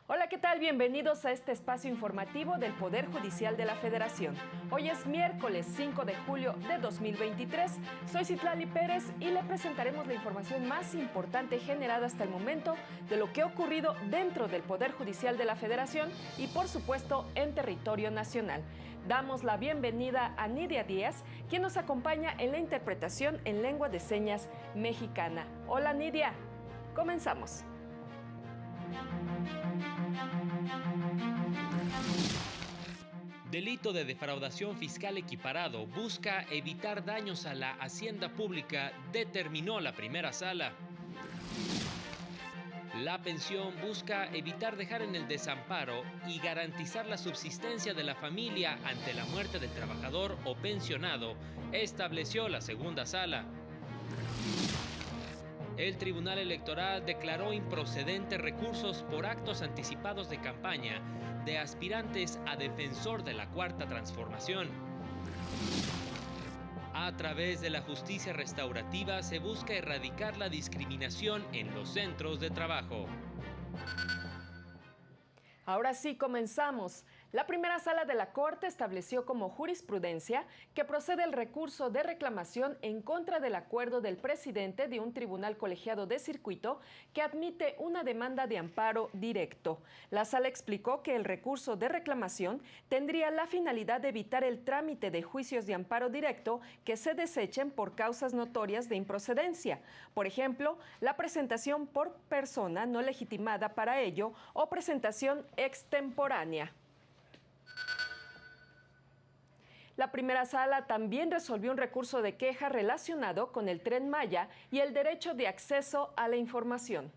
Hola, ¿qué tal? Bienvenidos a este espacio informativo del Poder Judicial de la Federación. Hoy es miércoles 5 de julio de 2023. Soy Citlali Pérez y le presentaremos la información más importante generada hasta el momento de lo que ha ocurrido dentro del Poder Judicial de la Federación y, por supuesto, en territorio nacional. Damos la bienvenida a Nidia Díaz, quien nos acompaña en la interpretación en lengua de señas mexicana. Hola, Nidia. Comenzamos. Delito de defraudación fiscal equiparado busca evitar daños a la hacienda pública, determinó la primera sala. La pensión busca evitar dejar en el desamparo y garantizar la subsistencia de la familia ante la muerte del trabajador o pensionado, estableció la segunda sala. El Tribunal Electoral declaró improcedentes recursos por actos anticipados de campaña de aspirantes a defensor de la Cuarta Transformación. A través de la justicia restaurativa se busca erradicar la discriminación en los centros de trabajo. Ahora sí, comenzamos. La primera sala de la Corte estableció como jurisprudencia que procede el recurso de reclamación en contra del acuerdo del presidente de un tribunal colegiado de circuito que admite una demanda de amparo directo. La sala explicó que el recurso de reclamación tendría la finalidad de evitar el trámite de juicios de amparo directo que se desechen por causas notorias de improcedencia. Por ejemplo, la presentación por persona no legitimada para ello o presentación extemporánea. La primera sala también resolvió un recurso de queja relacionado con el Tren Maya y el derecho de acceso a la información.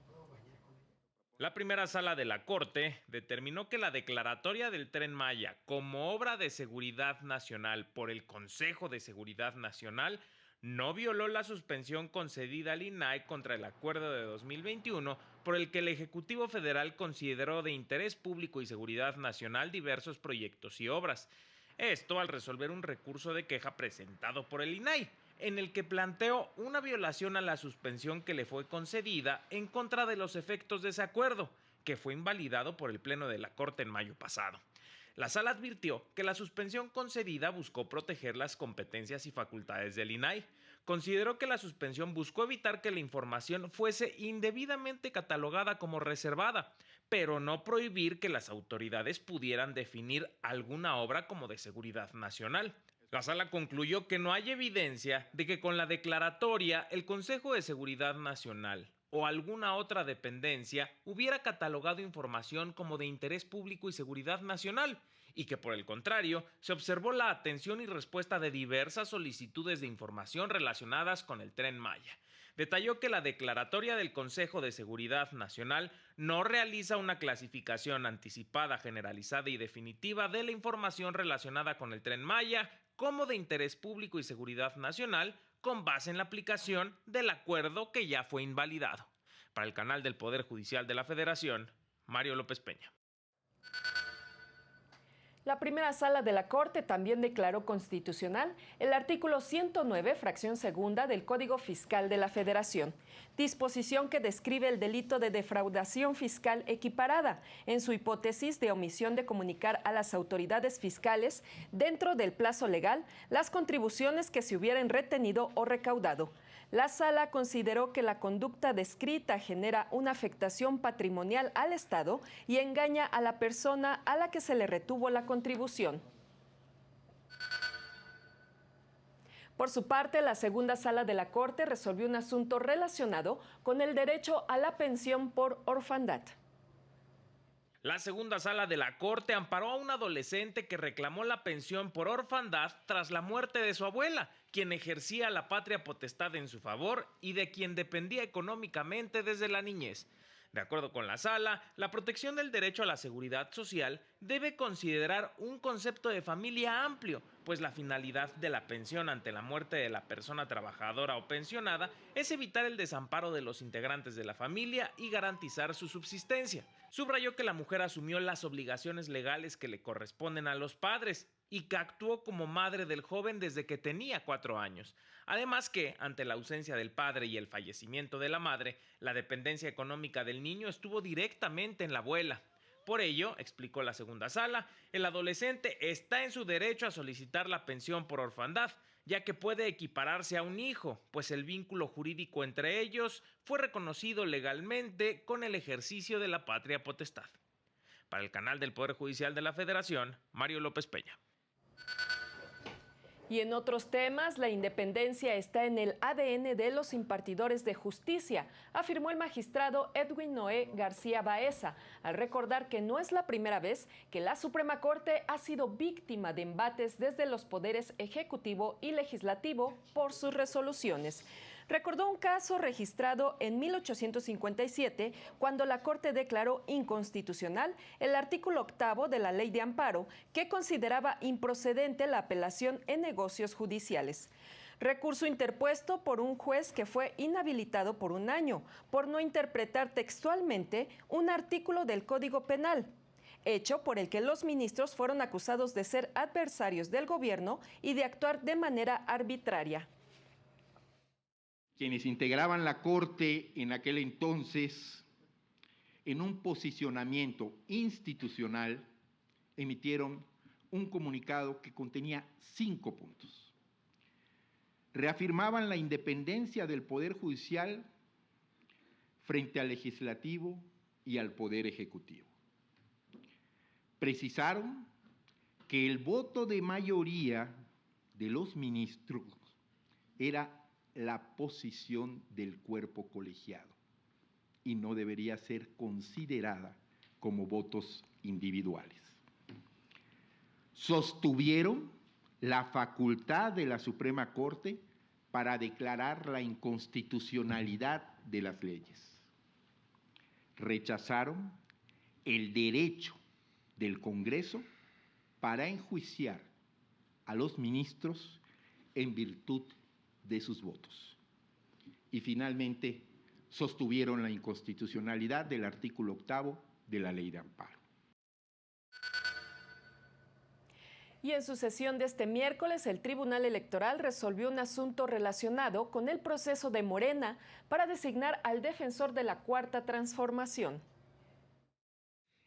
La primera sala de la Corte determinó que la declaratoria del Tren Maya como obra de seguridad nacional por el Consejo de Seguridad Nacional no violó la suspensión concedida al INAI contra el acuerdo de 2021 por el que el Ejecutivo Federal consideró de interés público y seguridad nacional diversos proyectos y obras. Esto al resolver un recurso de queja presentado por el INAI, en el que planteó una violación a la suspensión que le fue concedida en contra de los efectos de ese acuerdo, que fue invalidado por el Pleno de la Corte en mayo pasado. La sala advirtió que la suspensión concedida buscó proteger las competencias y facultades del INAI. Consideró que la suspensión buscó evitar que la información fuese indebidamente catalogada como reservada, pero no prohibir que las autoridades pudieran definir alguna obra como de seguridad nacional. La sala concluyó que no hay evidencia de que con la declaratoria el Consejo de Seguridad Nacional o alguna otra dependencia hubiera catalogado información como de interés público y seguridad nacional, y que por el contrario se observó la atención y respuesta de diversas solicitudes de información relacionadas con el Tren Maya. Detalló que la declaratoria del Consejo de Seguridad Nacional no realiza una clasificación anticipada, generalizada y definitiva de la información relacionada con el Tren Maya como de interés público y seguridad nacional, con base en la aplicación del acuerdo que ya fue invalidado. Para el canal del Poder Judicial de la Federación, Mario López Peña. La primera sala de la Corte también declaró constitucional el artículo 109, fracción segunda del Código Fiscal de la Federación, disposición que describe el delito de defraudación fiscal equiparada en su hipótesis de omisión de comunicar a las autoridades fiscales dentro del plazo legal las contribuciones que se hubieran retenido o recaudado. La sala consideró que la conducta descrita genera una afectación patrimonial al Estado y engaña a la persona a la que se le retuvo la contribución. Por su parte, la segunda sala de la Corte resolvió un asunto relacionado con el derecho a la pensión por orfandad. La segunda sala de la Corte amparó a un adolescente que reclamó la pensión por orfandad tras la muerte de su abuela, quien ejercía la patria potestad en su favor y de quien dependía económicamente desde la niñez. De acuerdo con la sala, la protección del derecho a la seguridad social debe considerar un concepto de familia amplio, pues la finalidad de la pensión ante la muerte de la persona trabajadora o pensionada es evitar el desamparo de los integrantes de la familia y garantizar su subsistencia. Subrayó que la mujer asumió las obligaciones legales que le corresponden a los padres y que actuó como madre del joven desde que tenía 4 años. Además que, ante la ausencia del padre y el fallecimiento de la madre, la dependencia económica del niño estuvo directamente en la abuela. Por ello, explicó la segunda sala, el adolescente está en su derecho a solicitar la pensión por orfandad, ya que puede equipararse a un hijo, pues el vínculo jurídico entre ellos fue reconocido legalmente con el ejercicio de la patria potestad. Para el canal del Poder Judicial de la Federación, Mario López Peña. Y en otros temas, la independencia está en el ADN de los impartidores de justicia, afirmó el magistrado Edwin Noé García Baeza, al recordar que no es la primera vez que la Suprema Corte ha sido víctima de embates desde los poderes ejecutivo y legislativo por sus resoluciones. Recordó un caso registrado en 1857, cuando la Corte declaró inconstitucional el artículo 8 de la Ley de Amparo, que consideraba improcedente la apelación en negocios judiciales. Recurso interpuesto por un juez que fue inhabilitado por un año por no interpretar textualmente un artículo del Código Penal, hecho por el que los ministros fueron acusados de ser adversarios del gobierno y de actuar de manera arbitraria. Quienes integraban la Corte en aquel entonces, en un posicionamiento institucional, emitieron un comunicado que contenía 5 puntos. Reafirmaban la independencia del Poder Judicial frente al Legislativo y al Poder Ejecutivo. Precisaron que el voto de mayoría de los ministros era la posición del cuerpo colegiado y no debería ser considerada como votos individuales. Sostuvieron la facultad de la Suprema Corte para declarar la inconstitucionalidad de las leyes. Rechazaron el derecho del Congreso para enjuiciar a los ministros en virtud de sus votos. Y finalmente sostuvieron la inconstitucionalidad del artículo 8 de la Ley de Amparo. Y en su sesión de este miércoles, el Tribunal Electoral resolvió un asunto relacionado con el proceso de Morena para designar al defensor de la Cuarta Transformación.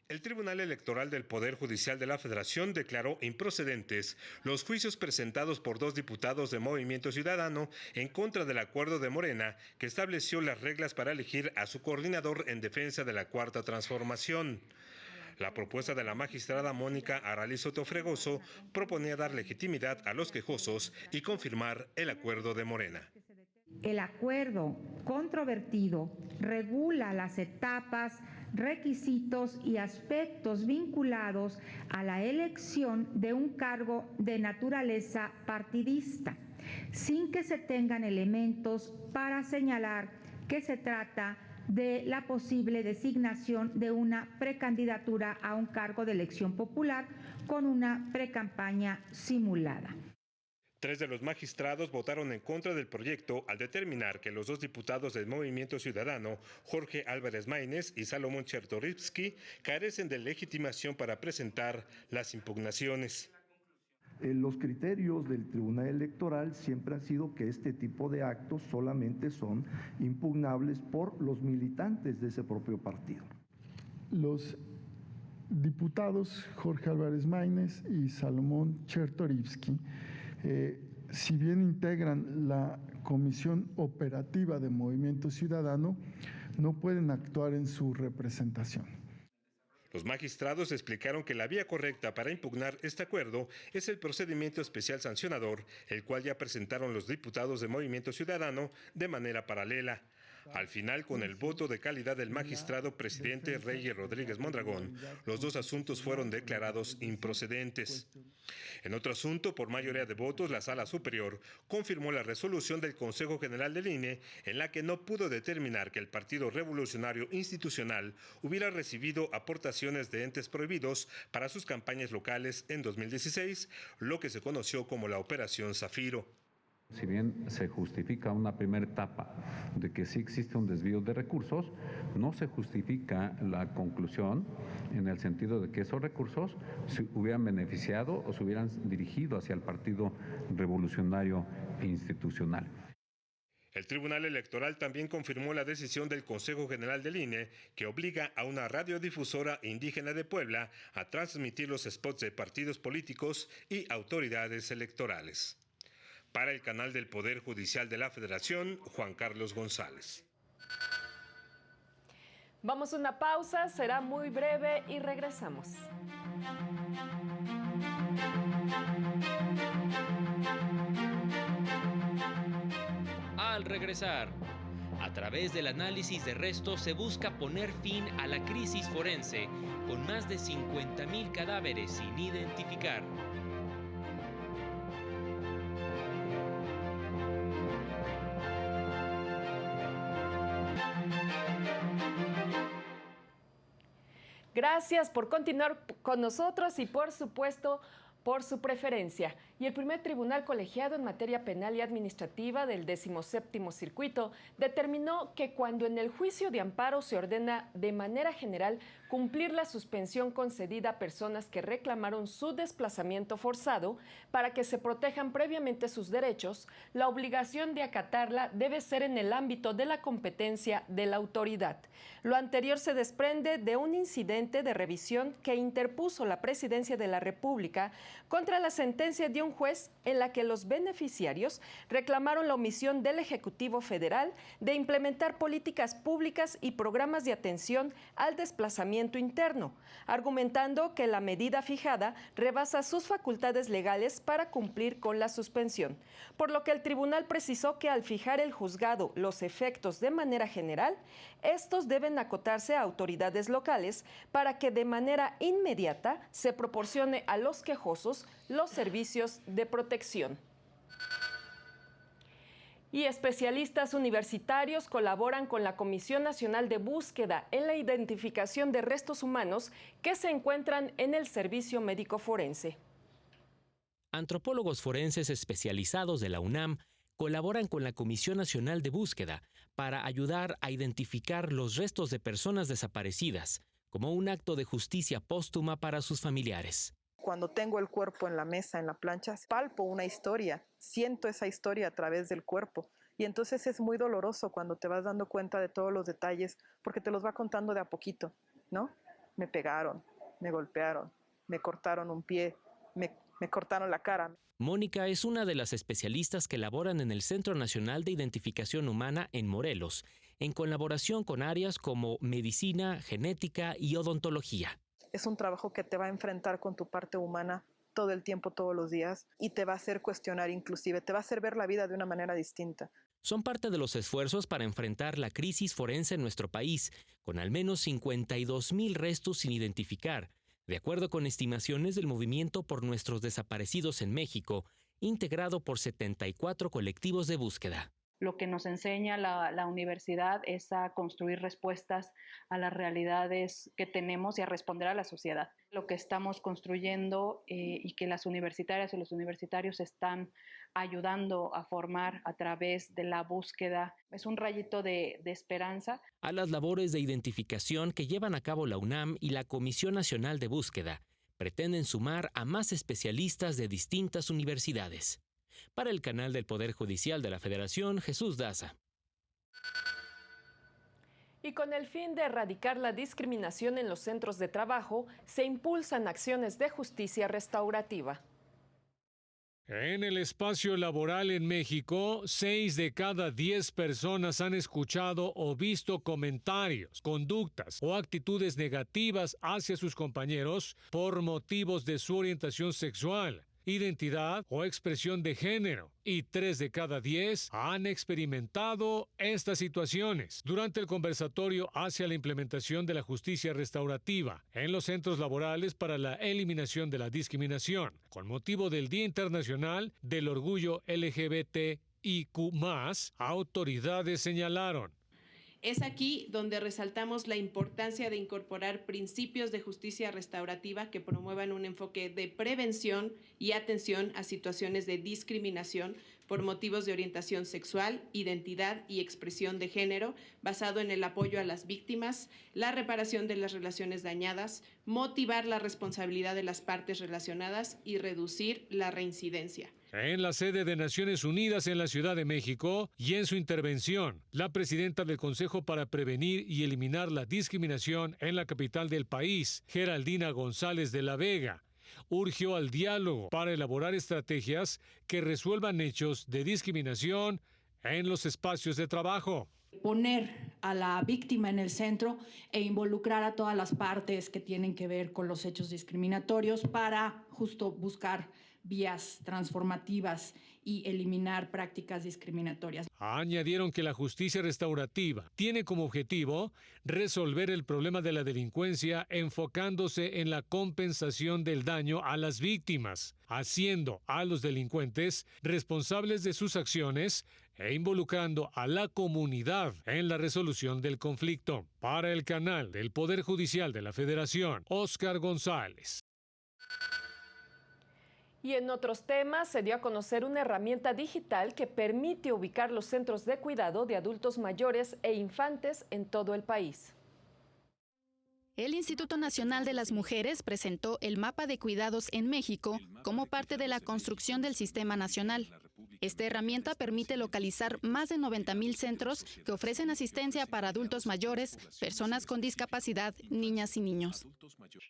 El Tribunal Electoral del Poder Judicial de la Federación declaró improcedentes los juicios presentados por 2 diputados de Movimiento Ciudadano en contra del acuerdo de Morena que estableció las reglas para elegir a su coordinador en defensa de la Cuarta Transformación. La propuesta de la magistrada Mónica Aralí Soto Fregoso proponía dar legitimidad a los quejosos y confirmar el acuerdo de Morena. El acuerdo controvertido regula las etapas, requisitos y aspectos vinculados a la elección de un cargo de naturaleza partidista, sin que se tengan elementos para señalar que se trata de la posible designación de una precandidatura a un cargo de elección popular con una precampaña simulada. 3 de los magistrados votaron en contra del proyecto al determinar que los 2 diputados del Movimiento Ciudadano, Jorge Álvarez Maínez y Salomón Chertorivsky, carecen de legitimación para presentar las impugnaciones. Los criterios del Tribunal Electoral siempre han sido que este tipo de actos solamente son impugnables por los militantes de ese propio partido. Los diputados Jorge Álvarez Maínez y Salomón Chertorivsky, si bien integran la Comisión Operativa de Movimiento Ciudadano, no pueden actuar en su representación. Los magistrados explicaron que la vía correcta para impugnar este acuerdo es el procedimiento especial sancionador, el cual ya presentaron los diputados de Movimiento Ciudadano de manera paralela. Al final, con el voto de calidad del magistrado presidente Reyes Rodríguez Mondragón, los 2 asuntos fueron declarados improcedentes. En otro asunto, por mayoría de votos, la Sala Superior confirmó la resolución del Consejo General del INE en la que no pudo determinar que el Partido Revolucionario Institucional hubiera recibido aportaciones de entes prohibidos para sus campañas locales en 2016, lo que se conoció como la Operación Zafiro. Si bien se justifica una primera etapa de que sí existe un desvío de recursos, no se justifica la conclusión en el sentido de que esos recursos se hubieran beneficiado o se hubieran dirigido hacia el Partido Revolucionario Institucional. El Tribunal Electoral también confirmó la decisión del Consejo General del INE que obliga a una radiodifusora indígena de Puebla a transmitir los spots de partidos políticos y autoridades electorales. Para el canal del Poder Judicial de la Federación, Juan Carlos González. Vamos a una pausa, será muy breve y regresamos. Al regresar, a través del análisis de restos se busca poner fin a la crisis forense con más de 50,000 cadáveres sin identificar. Gracias por continuar con nosotros y por supuesto por su preferencia. Y el primer tribunal colegiado en materia penal y administrativa del 17º Circuito determinó que cuando en el juicio de amparo se ordena de manera general cumplir la suspensión concedida a personas que reclamaron su desplazamiento forzado para que se protejan previamente sus derechos, la obligación de acatarla debe ser en el ámbito de la competencia de la autoridad. Lo anterior se desprende de un incidente de revisión que interpuso la Presidencia de la República contra la sentencia de un juez en la que los beneficiarios reclamaron la omisión del Ejecutivo Federal de implementar políticas públicas y programas de atención al desplazamiento interno, argumentando que la medida fijada rebasa sus facultades legales para cumplir con la suspensión, por lo que el tribunal precisó que al fijar el juzgado los efectos de manera general, estos deben acotarse a autoridades locales para que de manera inmediata se proporcione a los quejosos los servicios de protección. Y especialistas universitarios colaboran con la Comisión Nacional de Búsqueda en la identificación de restos humanos que se encuentran en el servicio médico forense. Antropólogos forenses especializados de la UNAM colaboran con la Comisión Nacional de Búsqueda para ayudar a identificar los restos de personas desaparecidas como un acto de justicia póstuma para sus familiares. Cuando tengo el cuerpo en la mesa, en la plancha, palpo una historia, siento esa historia a través del cuerpo. Y entonces es muy doloroso cuando te vas dando cuenta de todos los detalles, porque te los va contando de a poquito, ¿no? Me pegaron, me golpearon, me cortaron un pie, me cortaron la cara. Mónica es una de las especialistas que laboran en el Centro Nacional de Identificación Humana en Morelos, en colaboración con áreas como medicina, genética y odontología. Es un trabajo que te va a enfrentar con tu parte humana todo el tiempo, todos los días, y te va a hacer cuestionar inclusive, te va a hacer ver la vida de una manera distinta. Son parte de los esfuerzos para enfrentar la crisis forense en nuestro país, con al menos 52,000 restos sin identificar, de acuerdo con estimaciones del Movimiento por Nuestros Desaparecidos en México, integrado por 74 colectivos de búsqueda. Lo que nos enseña la universidad es a construir respuestas a las realidades que tenemos y a responder a la sociedad. Lo que estamos construyendo y que las universitarias y los universitarios están ayudando a formar a través de la búsqueda es un rayito de esperanza. A las labores de identificación que llevan a cabo la UNAM y la Comisión Nacional de Búsqueda pretenden sumar a más especialistas de distintas universidades. Para el canal del Poder Judicial de la Federación, Jesús Daza. Y con el fin de erradicar la discriminación en los centros de trabajo, se impulsan acciones de justicia restaurativa. En el espacio laboral en México, 6 de cada 10 personas han escuchado o visto comentarios, conductas o actitudes negativas hacia sus compañeros por motivos de su orientación sexual, identidad o expresión de género, y 3 de cada 10 han experimentado estas situaciones. Durante el conversatorio hacia la implementación de la justicia restaurativa en los centros laborales para la eliminación de la discriminación, con motivo del Día Internacional del Orgullo LGBTIQ+, autoridades señalaron: es aquí donde resaltamos la importancia de incorporar principios de justicia restaurativa que promuevan un enfoque de prevención y atención a situaciones de discriminación por motivos de orientación sexual, identidad y expresión de género, basado en el apoyo a las víctimas, la reparación de las relaciones dañadas, motivar la responsabilidad de las partes relacionadas y reducir la reincidencia. En la sede de Naciones Unidas en la Ciudad de México y en su intervención, la presidenta del Consejo para Prevenir y Eliminar la Discriminación en la capital del país, Geraldina González de la Vega, urgió al diálogo para elaborar estrategias que resuelvan hechos de discriminación en los espacios de trabajo. Poner a la víctima en el centro e involucrar a todas las partes que tienen que ver con los hechos discriminatorios para justo buscar vías transformativas y eliminar prácticas discriminatorias. Añadieron que la justicia restaurativa tiene como objetivo resolver el problema de la delincuencia enfocándose en la compensación del daño a las víctimas, haciendo a los delincuentes responsables de sus acciones e involucrando a la comunidad en la resolución del conflicto. Para el canal del Poder Judicial de la Federación, Óscar González. Y en otros temas, se dio a conocer una herramienta digital que permite ubicar los centros de cuidado de adultos mayores e infantes en todo el país. El Instituto Nacional de las Mujeres presentó el Mapa de Cuidados en México como parte de la construcción del Sistema Nacional. Esta herramienta permite localizar más de 90,000 centros que ofrecen asistencia para adultos mayores, personas con discapacidad, niñas y niños.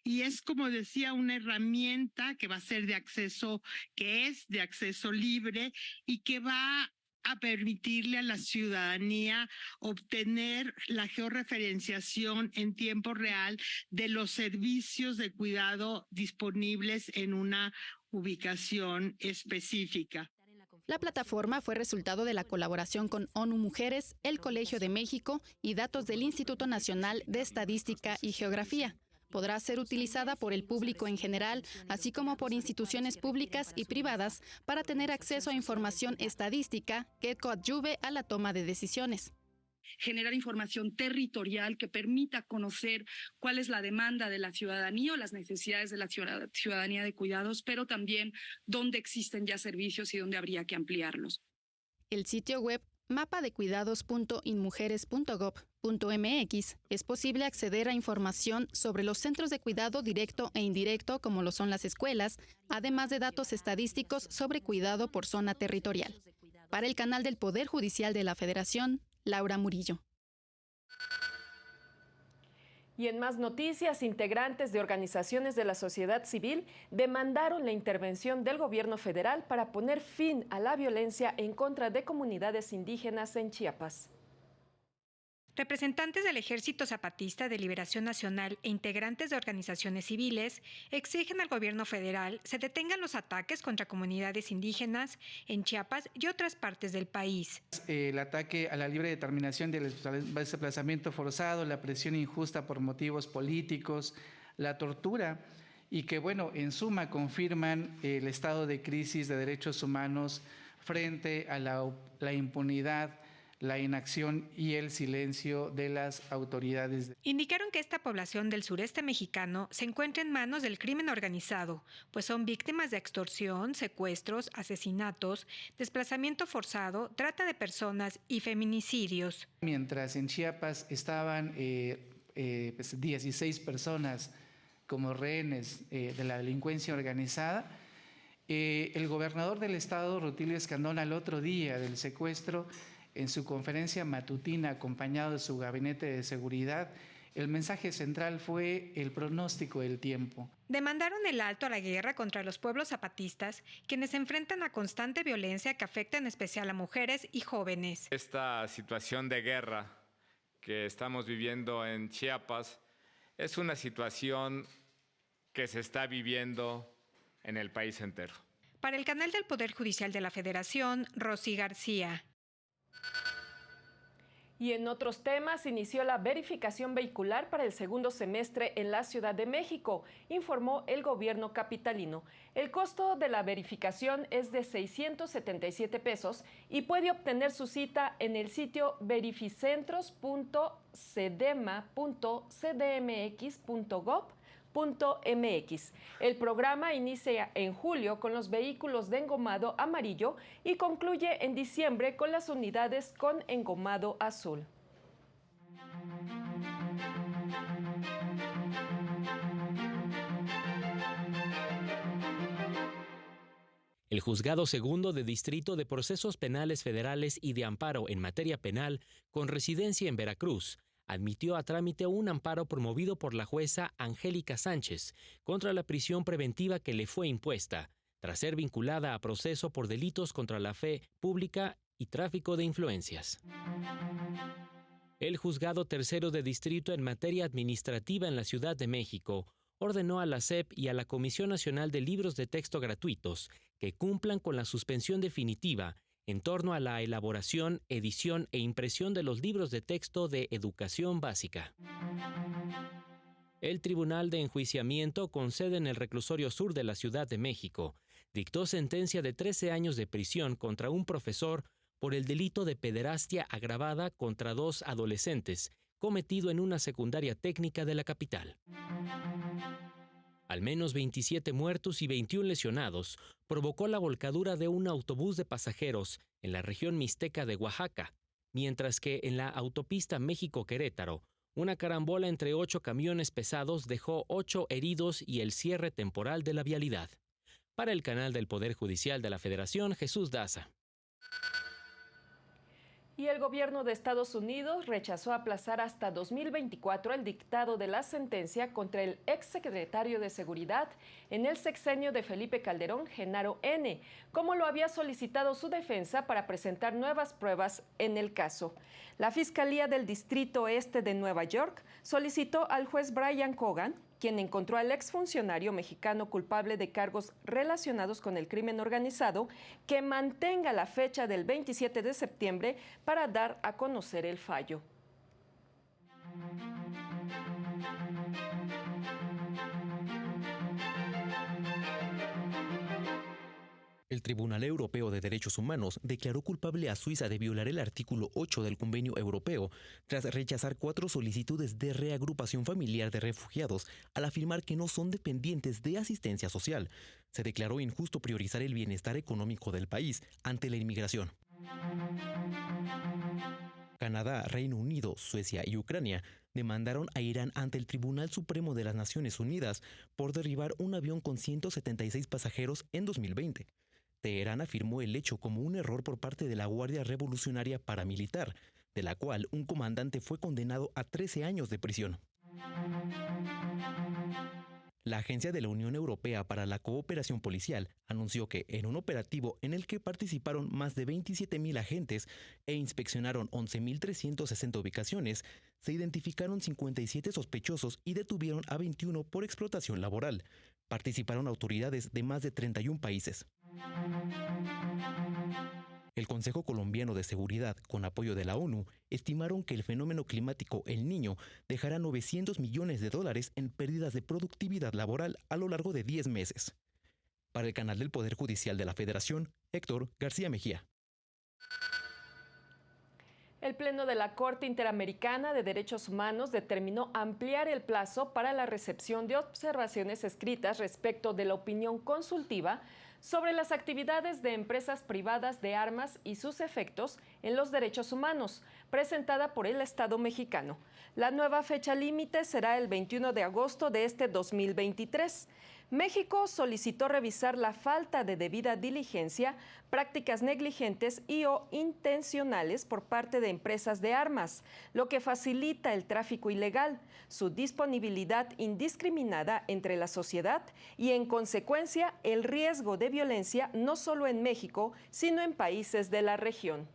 Y es, como decía, una herramienta que va a ser de acceso, que es de acceso libre y que va a permitirle a la ciudadanía obtener la georreferenciación en tiempo real de los servicios de cuidado disponibles en una ubicación específica. La plataforma fue resultado de la colaboración con ONU Mujeres, el Colegio de México y datos del Instituto Nacional de Estadística y Geografía. Podrá ser utilizada por el público en general, así como por instituciones públicas y privadas, para tener acceso a información estadística que coadyuve a la toma de decisiones. Generar información territorial que permita conocer cuál es la demanda de la ciudadanía o las necesidades de la ciudadanía de cuidados, pero también dónde existen ya servicios y dónde habría que ampliarlos. El sitio web mapadecuidados.inmujeres.gov.mx es posible acceder a información sobre los centros de cuidado directo e indirecto, como lo son las escuelas, además de datos estadísticos sobre cuidado por zona territorial. Para el canal del Poder Judicial de la Federación, Laura Murillo. Y en más noticias, integrantes de organizaciones de la sociedad civil demandaron la intervención del gobierno federal para poner fin a la violencia en contra de comunidades indígenas en Chiapas. Representantes del Ejército Zapatista de Liberación Nacional e integrantes de organizaciones civiles exigen al gobierno federal se detengan los ataques contra comunidades indígenas en Chiapas y otras partes del país. El ataque a la libre determinación del desplazamiento forzado, la presión injusta por motivos políticos, la tortura y que, en suma confirman el estado de crisis de derechos humanos frente a la impunidad, la inacción y el silencio de las autoridades. Indicaron que esta población del sureste mexicano se encuentra en manos del crimen organizado, pues son víctimas de extorsión, secuestros, asesinatos, desplazamiento forzado, trata de personas y feminicidios. Mientras en Chiapas estaban 16 personas como rehenes de la delincuencia organizada, el gobernador del estado, Rutilio Escandón, al otro día del secuestro, en su conferencia matutina acompañado de su gabinete de seguridad, el mensaje central fue el pronóstico del tiempo. Demandaron el alto a la guerra contra los pueblos zapatistas, quienes se enfrentan a constante violencia que afecta en especial a mujeres y jóvenes. Esta situación de guerra que estamos viviendo en Chiapas es una situación que se está viviendo en el país entero. Para el canal del Poder Judicial de la Federación, Rosy García. Y en otros temas, inició la verificación vehicular para el segundo semestre en la Ciudad de México, informó el gobierno capitalino. El costo de la verificación es de 677 pesos y puede obtener su cita en el sitio verificentros.cedema.cdmx.gov.mx. El programa inicia en julio con los vehículos de engomado amarillo y concluye en diciembre con las unidades con engomado azul. El Juzgado Segundo de Distrito de Procesos Penales Federales y de Amparo en Materia Penal, con residencia en Veracruz, admitió a trámite un amparo promovido por la jueza Angélica Sánchez contra la prisión preventiva que le fue impuesta, tras ser vinculada a proceso por delitos contra la fe pública y tráfico de influencias. El Juzgado Tercero de Distrito en Materia Administrativa en la Ciudad de México ordenó a la SEP y a la Comisión Nacional de Libros de Texto Gratuitos que cumplan con la suspensión definitiva en torno a la elaboración, edición e impresión de los libros de texto de educación básica. El Tribunal de Enjuiciamiento, con sede en el Reclusorio Sur de la Ciudad de México, dictó sentencia de 13 años de prisión contra un profesor por el delito de pederastia agravada contra 2 adolescentes, cometido en una secundaria técnica de la capital. Al menos 27 muertos y 21 lesionados provocó la volcadura de un autobús de pasajeros en la región mixteca de Oaxaca, mientras que en la autopista México-Querétaro, una carambola entre 8 camiones pesados dejó 8 heridos y el cierre temporal de la vialidad. Para el canal del Poder Judicial de la Federación, Jesús Daza. Y el gobierno de Estados Unidos rechazó aplazar hasta 2024 el dictado de la sentencia contra el exsecretario de Seguridad en el sexenio de Felipe Calderón, Genaro N., como lo había solicitado su defensa para presentar nuevas pruebas en el caso. La Fiscalía del Distrito Este de Nueva York solicitó al juez Brian Cogan, quien encontró al exfuncionario mexicano culpable de cargos relacionados con el crimen organizado, que mantenga la fecha del 27 de septiembre para dar a conocer el fallo. El Tribunal Europeo de Derechos Humanos declaró culpable a Suiza de violar el artículo 8 del Convenio Europeo tras rechazar 4 solicitudes de reagrupación familiar de refugiados al afirmar que no son dependientes de asistencia social. Se declaró injusto priorizar el bienestar económico del país ante la inmigración. Canadá, Reino Unido, Suecia y Ucrania demandaron a Irán ante el Tribunal Supremo de las Naciones Unidas por derribar un avión con 176 pasajeros en 2020. Teherán afirmó el hecho como un error por parte de la Guardia Revolucionaria Paramilitar, de la cual un comandante fue condenado a 13 años de prisión. La Agencia de la Unión Europea para la Cooperación Policial anunció que en un operativo en el que participaron más de 27.000 agentes e inspeccionaron 11.360 ubicaciones, se identificaron 57 sospechosos y detuvieron a 21 por explotación laboral. Participaron autoridades de más de 31 países. El Consejo Colombiano de Seguridad, con apoyo de la ONU, estimaron que el fenómeno climático El Niño dejará $900 millones en pérdidas de productividad laboral a lo largo de 10 meses. Para el canal del Poder Judicial de la Federación, Héctor García Mejía. El Pleno de la Corte Interamericana de Derechos Humanos determinó ampliar el plazo para la recepción de observaciones escritas respecto de la opinión consultiva sobre las actividades de empresas privadas de armas y sus efectos en los derechos humanos, presentada por el Estado mexicano. La nueva fecha límite será el 21 de agosto de este 2023. México solicitó revisar la falta de debida diligencia, prácticas negligentes y o intencionales por parte de empresas de armas, lo que facilita el tráfico ilegal, su disponibilidad indiscriminada entre la sociedad y, en consecuencia, el riesgo de violencia no solo en México, sino en países de la región.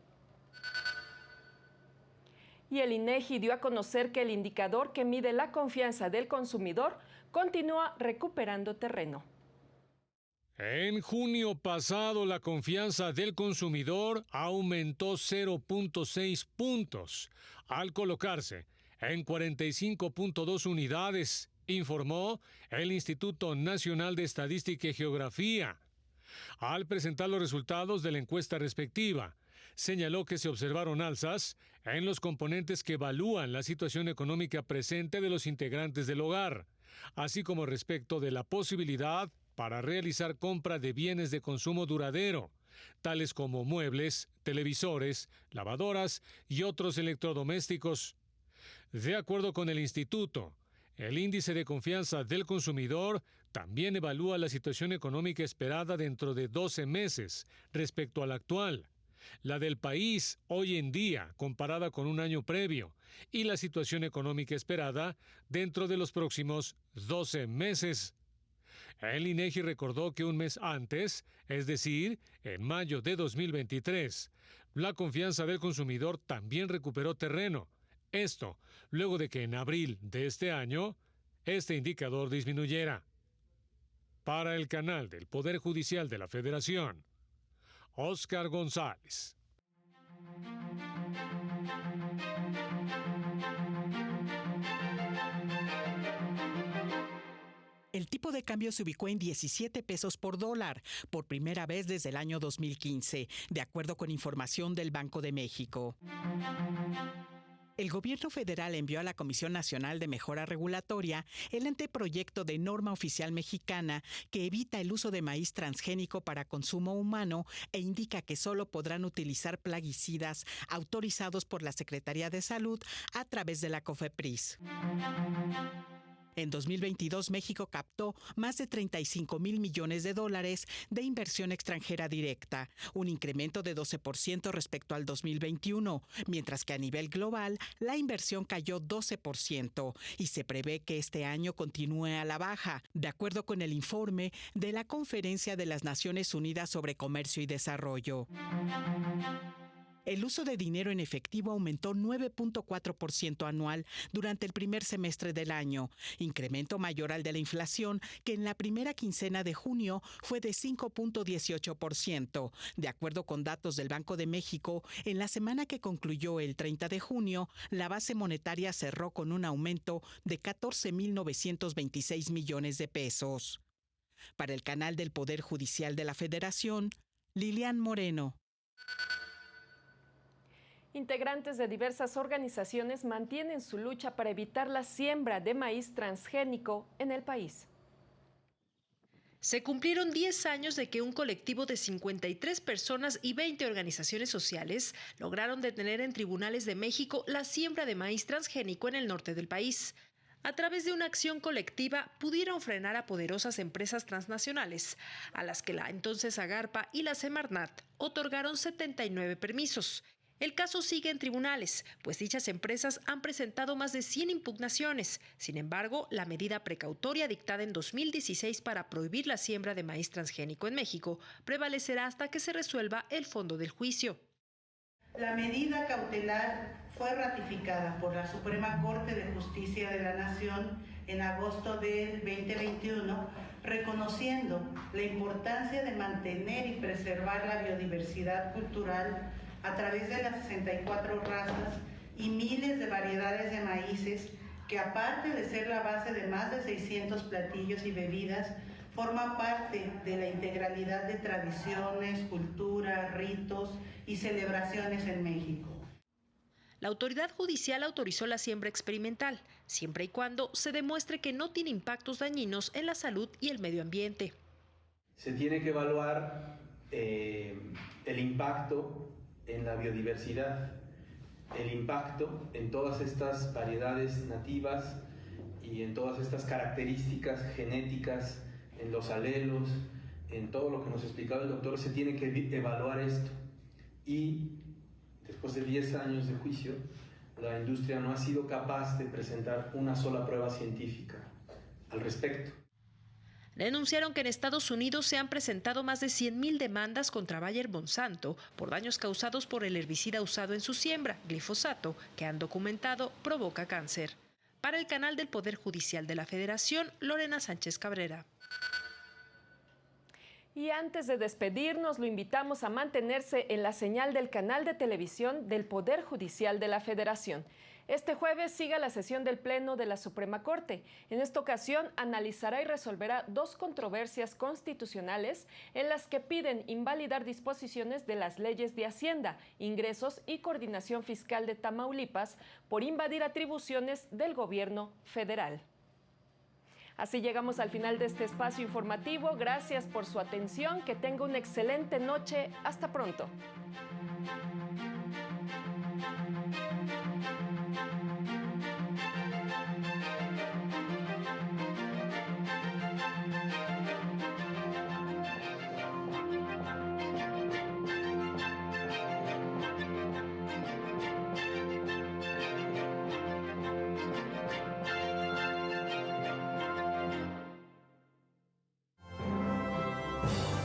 Y el INEGI dio a conocer que el indicador que mide la confianza del consumidor continúa recuperando terreno. En junio pasado, la confianza del consumidor aumentó 0.6 puntos, al colocarse en 45.2 unidades, informó el Instituto Nacional de Estadística y Geografía. Al presentar los resultados de la encuesta respectiva, señaló que se observaron alzas en los componentes que evalúan la situación económica presente de los integrantes del hogar, así como respecto de la posibilidad para realizar compra de bienes de consumo duradero, tales como muebles, televisores, lavadoras y otros electrodomésticos. De acuerdo con el instituto, El índice de confianza del consumidor también evalúa la situación económica esperada dentro de 12 meses respecto a la actual, la del país hoy en día comparada con un año previo y la situación económica esperada dentro de los próximos 12 meses. El INEGI recordó que un mes antes, es decir, en mayo de 2023, la confianza del consumidor también recuperó terreno. Esto, luego de que en abril de este año, este indicador disminuyera. Para el canal del Poder Judicial de la Federación, Óscar González. El tipo de cambio se ubicó en 17 pesos por dólar, por primera vez desde el año 2015, de acuerdo con información del Banco de México. El gobierno federal envió a la Comisión Nacional de Mejora Regulatoria el anteproyecto de norma oficial mexicana que evita el uso de maíz transgénico para consumo humano e indica que solo podrán utilizar plaguicidas autorizados por la Secretaría de Salud a través de la COFEPRIS. En 2022, México captó más de 35,000 millones de dólares de inversión extranjera directa, un incremento de 12% respecto al 2021, mientras que a nivel global la inversión cayó 12% y se prevé que este año continúe a la baja, de acuerdo con el informe de la Conferencia de las Naciones Unidas sobre Comercio y Desarrollo. El uso de dinero en efectivo aumentó 9.4% anual durante el primer semestre del año, incremento mayor al de la inflación, que en la primera quincena de junio fue de 5.18%. De acuerdo con datos del Banco de México, en la semana que concluyó el 30 de junio, la base monetaria cerró con un aumento de 14.926 millones de pesos. Para el canal del Poder Judicial de la Federación, Lilian Moreno. Integrantes de diversas organizaciones mantienen su lucha para evitar la siembra de maíz transgénico en el país. Se cumplieron 10 años de que un colectivo de 53 personas y 20 organizaciones sociales lograron detener en tribunales de México la siembra de maíz transgénico en el norte del país. A través de una acción colectiva pudieron frenar a poderosas empresas transnacionales, a las que la entonces Agarpa y la Semarnat otorgaron 79 permisos. El caso sigue en tribunales, pues dichas empresas han presentado más de 100 impugnaciones. Sin embargo, la medida precautoria dictada en 2016 para prohibir la siembra de maíz transgénico en México prevalecerá hasta que se resuelva el fondo del juicio. La medida cautelar fue ratificada por la Suprema Corte de Justicia de la Nación en agosto del 2021, reconociendo la importancia de mantener y preservar la biodiversidad cultural a través de las 64 razas y miles de variedades de maíces que, aparte de ser la base de más de 600 platillos y bebidas, forma parte de la integralidad de tradiciones, cultura, ritos y celebraciones en México. La autoridad judicial autorizó la siembra experimental, siempre y cuando se demuestre que no tiene impactos dañinos en la salud y el medio ambiente. Se tiene que evaluar el impacto en la biodiversidad, el impacto en todas estas variedades nativas y en todas estas características genéticas, en los alelos, en todo lo que nos explicaba el doctor. Se tiene que evaluar esto. Y después de 10 años de juicio, la industria no ha sido capaz de presentar una sola prueba científica al respecto. Denunciaron que en Estados Unidos se han presentado más de 100,000 demandas contra Bayer Monsanto por daños causados por el herbicida usado en su siembra, glifosato, que han documentado provoca cáncer. Para el canal del Poder Judicial de la Federación, Lorena Sánchez Cabrera. Y antes de despedirnos, lo invitamos a mantenerse en la señal del canal de televisión del Poder Judicial de la Federación. Este jueves sigue la sesión del Pleno de la Suprema Corte. En esta ocasión analizará y resolverá 2 controversias constitucionales en las que piden invalidar disposiciones de las leyes de Hacienda, Ingresos y Coordinación Fiscal de Tamaulipas por invadir atribuciones del gobierno federal. Así llegamos al final de este espacio informativo. Gracias por su atención. Que tenga una excelente noche. Hasta pronto. México.